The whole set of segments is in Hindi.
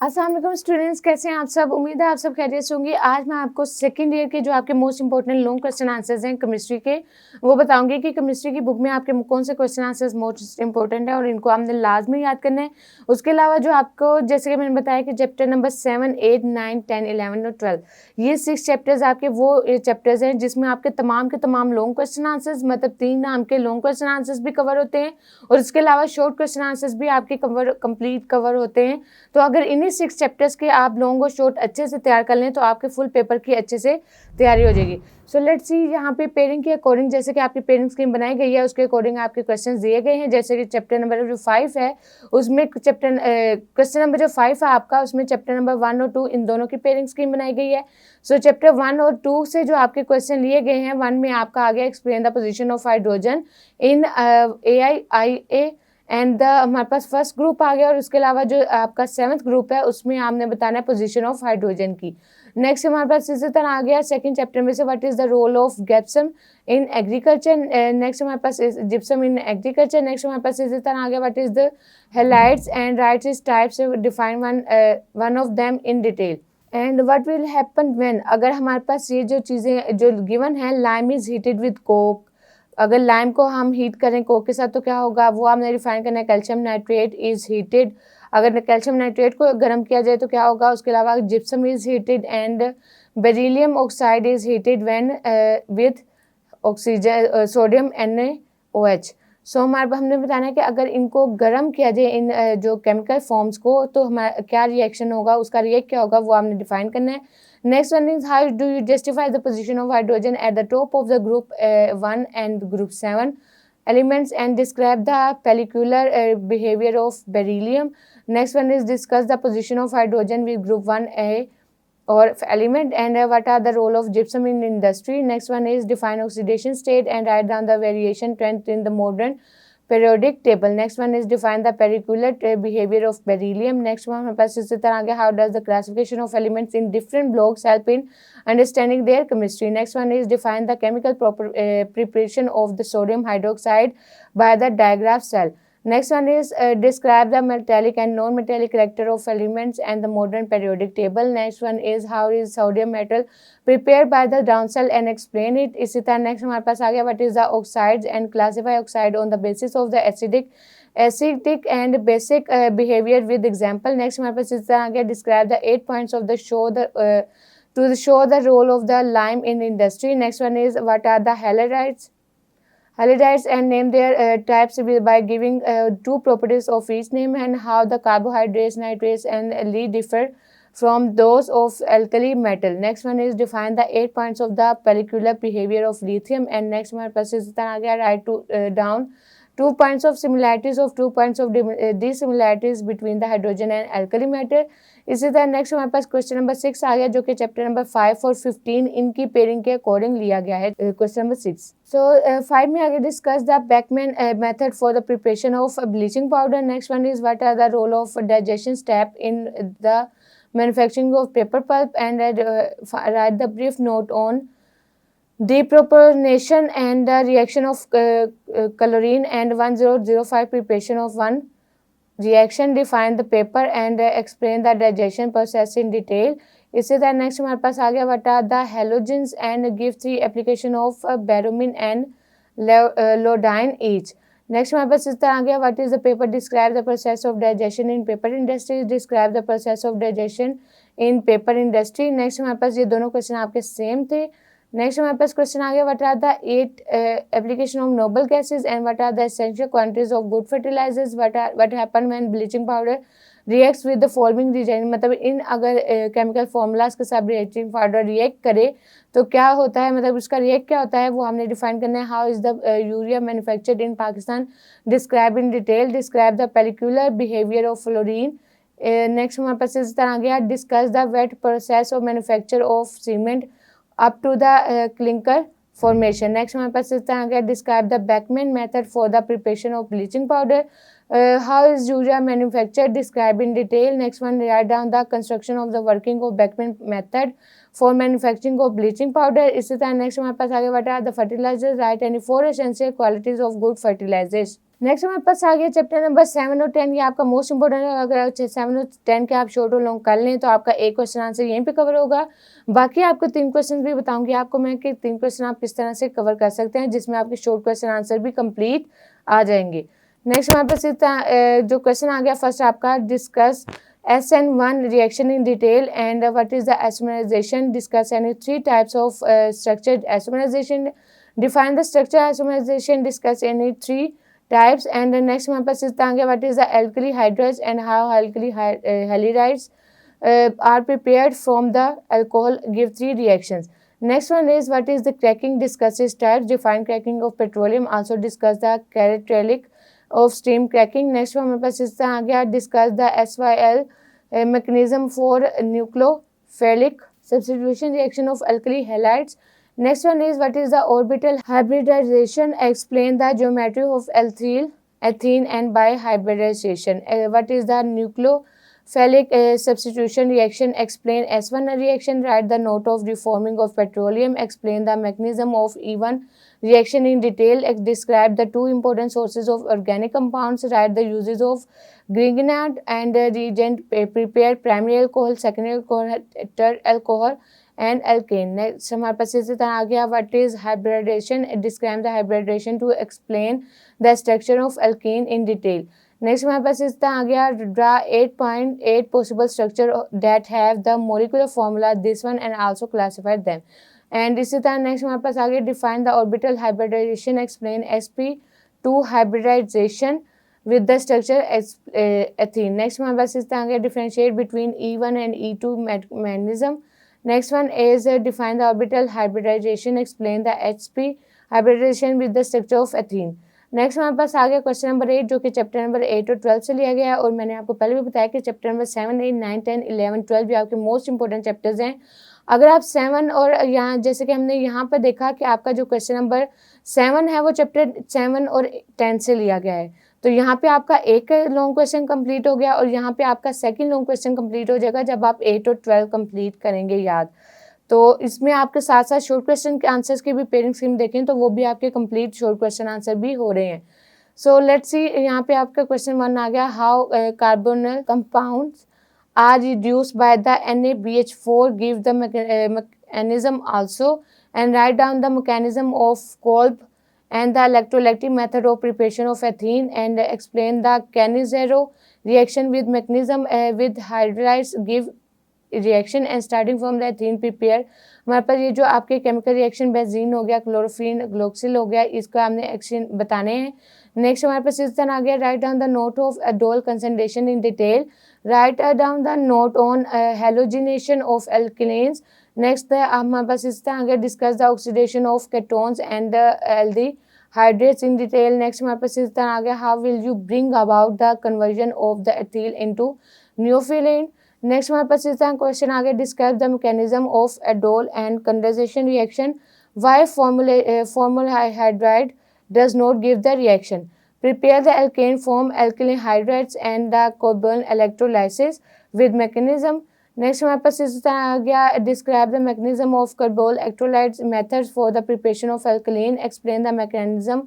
अस्सलाम वालेकुम स्टूडेंट्स, कैसे हैं आप सब। उम्मीद है आप सब खैरियत से होंगे। आज मैं आपको सेकंड ईयर के जो आपके most important long question answers हैं केमिस्ट्री के, वो बताऊंगी कि केमिस्ट्री की बुक में आपके कौन से क्वेश्चन आंसर्स मोस्ट इंपॉर्टेंट है और इनको आपने लाजमी याद करना है। उसके अलावा जो आपको, जैसे कि मैंने बताया कि चैप्टर नंबर 7, 8, 9, 10, 11 और 12, ये 6 चैप्टर्स आपके वो चैप्टर्स हैं जिसमें आपके तमाम के तमाम लॉन्ग क्वेश्चन आंसर्स, मतलब 3 नाम के लॉन्ग क्वेश्चन आंसर्स भी कवर होते हैं और इसके अलावा शॉर्ट क्वेश्चन आंसर्स भी आपके कंप्लीट कवर होते हैं। तो अगर इन्हीं 6 चैप्टर्स के आप लॉन्ग और शॉर्ट अच्छे से तैयार कर लें तो आपके फुल पेपर की अच्छे से तैयारी हो जाएगी। सो लेट्स सी, यहाँ पे पेयरिंग के अकॉर्डिंग, जैसे कि आपकी पेयरिंग स्कीम बनाई गई है उसके अकॉर्डिंग आपके क्वेश्चन दिए गए हैं। जैसे कि चैप्टर नंबर जो 5 है उसमें क्वेश्चन नंबर जो 5 है आपका, उसमें चैप्टर नंबर 1 और 2 इन दोनों की पेयरिंग स्कीम बनाई गई है। सो चैप्टर 1 और 2 से जो आपके क्वेश्चन लिए गए हैं, 1 में आपका आ गया explain the position of hydrogen in AIIA and the हमारे पास फर्स्ट ग्रुप आ गया। और उसके अलावा जो आपका 7th ग्रुप है उसमें आपने बताना है पोजीशन ऑफ हाइड्रोजन की। नेक्स्ट हमारे पास इसी तरह आ गया सेकंड चैप्टर में से what is the role of gypsum in agriculture. Next हमारे पास जिप्सम इन एग्रीकल्चर। नेक्स्ट हमारे पास इसी तरह आ गया what is the halides and rights is types, define one of them in detail. And what will happen when, अगर हमारे पास ये जो चीज़ें जो गिवन है, lime is heated with coke, अगर लाइम को हम हीट करें कोक के साथ तो क्या होगा, वो हमने रिफाइन करना है। कैल्शियम नाइट्रेट इज हीटेड, अगर कैल्शियम नाइट्रेट को गर्म किया जाए तो क्या होगा। उसके अलावा gypsum is heated and beryllium oxide is heated when with oxygen sodium NaOH। सो हमारे हमने बताना है कि अगर इनको गर्म किया जाए इन जो केमिकल फॉर्म्स को, तो हमारा क्या रिएक्शन होगा, उसका रिएक्ट क्या होगा, वो हमने डिफाइन करना है। Next one is how do you justify the position of hydrogen at the top of the group 1 and group 7 elements and describe the molecular behavior of beryllium. Next one is discuss the position of hydrogen with group 1A or element and what are the role of gypsum in industry. Next one is define oxidation state and write down the variation trend in the modern periodic table. Next one is define the molecular behavior of beryllium. Next one हमारे पास इसी तरह आ गया how does the classification of elements in different blocks help in understanding their chemistry. Next one is define the chemical preparation of the sodium hydroxide by the digraph cell. Next one is describe the metallic and non-metallic character of elements and the modern periodic table. Next one is how is sodium metal prepared by the down cell and explain it. इसी तरह next हमारे पास आ गया what is the oxides and classify oxide on the basis of the acidic and basic behavior with example. Next हमारे पास इसी तरह आ गया describe the 8 points of the show the role of the lime in industry. Next one is what are the halides and name their types by giving two properties of each name and how the carbohydrates, nitrates and lead differ from those of alkali metal. Next one is define the 8 points of the molecular behavior of lithium. And next हमारे पास इस तरह आ गया write down 2 points of similarities of 2 points of dissimilarities between the hydrogen and alkali matter. इसी तरह नेक्स्ट हमारे पास क्वेश्चन नंबर 6 आ गया जो कि चैप्टर नंबर 5 और 15 इनकी पेयरिंग के अकॉर्डिंग लिया गया है। क्वेश्चन नंबर 6, सो 5 में आगे discuss the Beckman method for the preparation of bleaching powder. Next one is what are the role of digestion step in the manufacturing of paper pulp and write the brief note on deprotonation and the reaction of chlorine and 1005 preparation of one reaction. Define the paper and explain the digestion process in detail. इसी तरह नेक्स्ट हमारे पास आ गया what are the halogens and give 3 application of bromine and iodine each. Next हमारे पास इस तरह आ गया what is the paper describe the process of digestion in paper industry. Describe the process of digestion in paper industry. Next हमारे पास ये दोनों क्वेश्चन आपके सेम थे। नेक्स्ट हमारे पास क्वेश्चन आ गया what are the 8 application of noble gases and what are the essential quantities of good fertilisers. What happen when bleaching powder reacts with the following reagent, मतलब इन अगर केमिकल फार्मूलाज के साथ ब्लीचिंग पाउडर रिएक्ट करे तो क्या होता है, मतलब उसका रिएक्ट क्या होता है वो हमने डिफाइन करना है. How is the urea manufactured in Pakistan, describe in detail. Describe the peculiar behaviour of fluorine. Next हमारे पास इस तरह आ गया discuss the wet process of manufacture of cement up to the clinker formation. Next हमारे पास इस तरह का describe the Beckman method for the preparation of bleaching powder. How is urea manufactured, describe in detail. Next one write down the construction of the working of Beckman method for manufacturing of bleaching powder. इसी तरह नेक्स्ट हमारे पास आगे what are the fertilisers, write any 4 essential qualities of good fertilisers. Next हमारे पास आ गया चैप्टर नंबर 7 और 10, ये आपका मोस्ट इंपॉर्टेंट है। अगर 7 और 10 के आप शॉर्ट और लॉन्ग कर लें तो आपका एक क्वेश्चन आंसर यहीं पे कवर होगा। बाकी आपको 3 क्वेश्चन भी बताऊंगी आपको मैं कि 3 क्वेश्चन आप किस तरह से कवर कर सकते हैं, जिसमें आपके शॉर्ट क्वेश्चन आंसर भी कंप्लीट आ जाएंगे। नेक्स्ट हमारे पास जो क्वेश्चन आ गया फर्स्ट आपका, discuss SN1 reaction in detail and what is the isomerization, discuss any 3 types of structured isomerization, define the structure isomerization, discuss any 3 types, and the next हमारे पास इसका आ गया what is the alkali hydrides and how alkali halides are prepared from the alcohol, give 3 reactions. Next one is what is the cracking, discusses types, define cracking of petroleum, also discuss the characteristic of steam cracking. Next one हमारे पास इसका आ गया discuss the SYL mechanism for nucleophilic substitution reaction of alkali halides. Next one is what is the orbital hybridization, explain the geometry of alkyl ethene and bihybridization. What is the nucleophilic substitution reaction, explain S1 reaction, write the note of reforming of petroleum, explain the mechanism of E1 reaction in detail, describe the 2 important sources of organic compounds, write the uses of Grignard and reagent, prepare primary alcohol, secondary alcohol, third alcohol and alkane. Next हमारे पास इसी तरह आ गया what is hybridization, describe the hybridization to explain the structure of alkene in detail. Next हमारे पास इस तरह आ गया draw 8.8 possible structure that have the molecular formula this one and also classify them. And इसी तरह नेक्स्ट हमारे पास आ गया define the orbital hybridization, explain sp2 hybridization with the structure ethene. Next हमारे पास इस तरह आ गया differentiate between E1 and E2 mechanism. Next one is define the orbital hybridization, explain the sp hybridization with the structure of ethene. Next हमारे पास आ गया क्वेश्चन नंबर 8 जो कि चैप्टर नंबर 8 और 12 से लिया गया है, और मैंने आपको पहले भी बताया कि चैप्टर नंबर 7, 8, 9, 10, 11, 12 भी आपके मोस्ट इंपॉर्टेंट चैप्टर्स हैं। अगर आप 7 और यहाँ जैसे कि हमने यहाँ पर देखा कि आपका जो क्वेश्चन नंबर 7 है वो चैप्टर 7 और 10 से लिया गया है, तो यहाँ पे आपका एक लॉन्ग क्वेश्चन कंप्लीट हो गया और यहाँ पे आपका सेकंड लॉन्ग क्वेश्चन कंप्लीट हो जाएगा जब आप 8 और 12 कंप्लीट करेंगे याद। तो इसमें आपके साथ साथ शॉर्ट क्वेश्चन के आंसर्स की भी पेयरिंग स्कीम देखें तो वो भी आपके कंप्लीट शॉर्ट क्वेश्चन आंसर भी हो रहे हैं। सो लेट्स सी, यहाँ पे आपका क्वेश्चन 1 आ गया, how कार्बोनल compounds are reduced by the NaBH4, give the mechanism also and write down the mechanism of Kolb and the electrolytic method of preparation of ethene and explain the Cannizzaro reaction with mechanism with hydrides, give reaction and starting from the ethene prepare. हमारे पास ये जो आपके केमिकल रिएक्शन बेंजीन हो गया, क्लोरोफिन ग्लोक्सिल हो गया, इसका हमने एक्शन बताने हैं। नेक्स्ट हमारे पास इस तरह आ गया, write down the note of aldol condensation in detail, write down the note on halogenation of alkylenes. Next हमारे पास इस तरह आ गया, discuss the oxidation of ketones and the aldehydes in detail. Next हमारे पास इस तरह आ गया, how will you bring about the conversion of the ethyl into न्यूफिलिन। नेक्स्ट हमारे पास इस तरह क्वेश्चन आ गया, describe the mechanism of Adol and condensation reaction, why formaldehyde does not give the reaction, prepare the alkane form alkylene hydrides and the carbon electrolysis with mechanism. Next हमारे पास इस तरह आ गया, डिस्क्राइब द मैकेनिज्म ऑफ कार्बोल electrolytes methods for the preparation of alkaline, explain the mechanism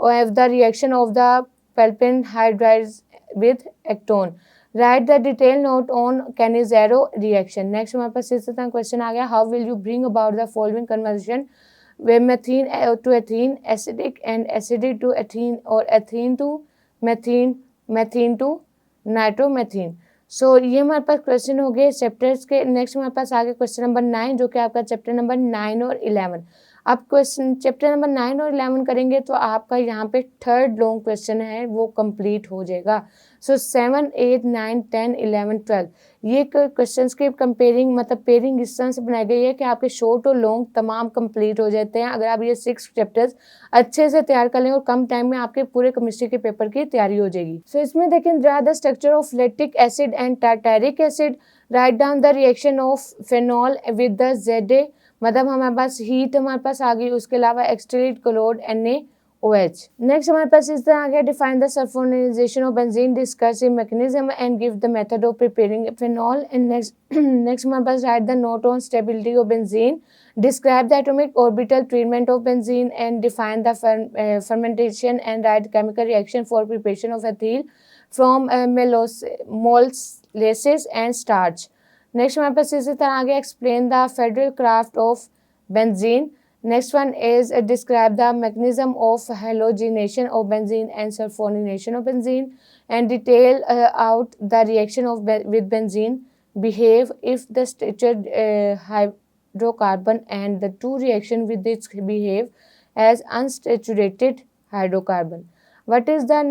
of the reaction of the पेल्पिन hydrides with acetone, write the detail note on Cannizzaro reaction. Next हमारे पास इस तरह क्वेश्चन आ गया, how will you bring about the following conversion way methane to ethene, acidic and acidic to ethene और ethene to methane, methane to nitromethane. So ये हमारे पास क्वेश्चन हो गए चैप्टर्स के। नेक्स्ट हमारे पास आ गया क्वेश्चन नंबर 9 जो कि आपका चैप्टर नंबर 9 और 11। आप क्वेश्चन चैप्टर नंबर 9 और 11 करेंगे तो आपका यहाँ पे थर्ड लॉन्ग क्वेश्चन है वो कंप्लीट हो जाएगा। सो 7, 8, 9, 10, 11, 12 ये क्वेश्चंस के कंपेयरिंग मतलब पेयरिंग इस तरह से बनाई गई है कि आपके शॉर्ट और लॉन्ग तमाम कंप्लीट हो जाते हैं अगर आप ये 6 चैप्टर्स अच्छे से तैयार कर लें और कम टाइम में आपके पूरे केमिस्ट्री के पेपर की तैयारी हो जाएगी। सो इसमें देखें, draw the structure of lactic acid and tartaric acid, right down the reaction of phenol with the ZA, मतलब हमारे पास हीट हमारे पास आ गई, उसके अलावा एक्सट्रेट क्लोराइड Na OH। नेक्स्ट हमारे पास इस तरह आ गया, define the sulphonation of benzene, discuss the mechanism and give the method of preparing phenol. And next हमारे पास write the note on stability of benzene, describe the atomic orbital treatment of benzene and define the fermentation and write chemical reaction for preparation of ethyl from molasses and starch। Next हमारे पास इसी तरह आ गया, explain the federal craft of benzene. Next one is describe the mechanism of halogenation of benzene and sulfonation of benzene and detail out the reaction of with benzene behave if the structured hydrocarbon and the two reaction with it behave as unsaturated hydrocarbon। What is the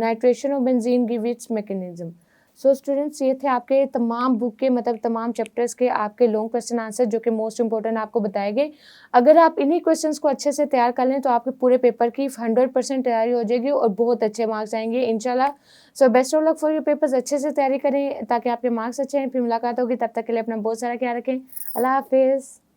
nitration of benzene, give its mechanism। So students, ये थे आपके तमाम बुक के मतलब तमाम चैप्टर्स के आपके लॉन्ग क्वेश्चन आंसर जो कि मोस्ट इंपॉर्टेंट आपको बताए गए। अगर आप इन्हीं क्वेश्चंस को अच्छे से तैयार कर लें तो आपके पूरे पेपर की 100% तैयारी हो जाएगी और बहुत अच्छे मार्क्स आएंगे इंशाल्लाह। So best of luck for your papers, अच्छे से तैयारी करें ताकि आपके मार्क्स अच्छे हैं। फिर मुलाकात होगी, तब तक के लिए अपना बहुत सारा ख्याल रखें। अल्लाह हाफिज़।